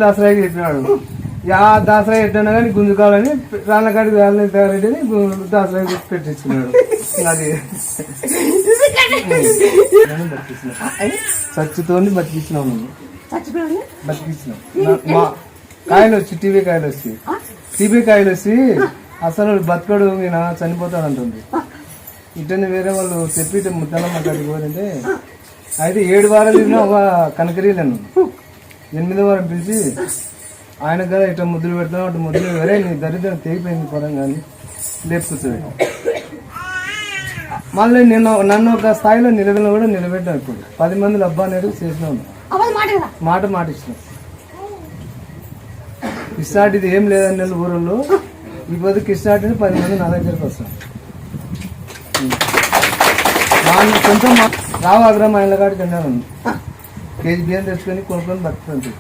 దసరా చెప్పినాడు. దసరా ఎట్టన్నా కానీ గుంజుకోవాలని రాళ్ళకాడికి తయారెడ్డిని దసరా పెట్టించుకున్నాడు. అది చచ్చుతోని బతికించినాం బతికించినాం. మా కాయలు వచ్చి టీవీ కాయలు వచ్చి అసలు బతకడు ఈయన చనిపోతాడు అంటుంది. ఇటని వేరే వాళ్ళు చెప్పి ముద్దలమ్మ కాడికి పోయింటే అయితే 7 వారాలు ఒక కనకరీలను 8వ వారం పిలిచి ఆయన కదా ఇట్లా ముద్దులు పెడతాం అటు ముద్దులు వేరే నీ దరిద్రం తెగిపోయింది పొలం కానీ లేపుతుంది. మళ్ళీ నన్ను ఒక స్థాయిలో నిలబడిన కూడా నిలబెట్టాను. ఇప్పుడు 10 మందిలో అబ్బా అనేది చేసినాం. మాట ఇచ్చినాం. కిస్టాట్ ఇది ఏం లేదండి ఊళ్ళో ఈ పొద్దు కిస్టాట్ 10 మంది నా దగ్గరికి వస్తాం. కొంచెం రావు అగ్రహం ఆయన కాడికి వెళ్ళాను. కేజీ బియ్యం తెచ్చుకొని కొనుక్కొని బతుకుతుంది.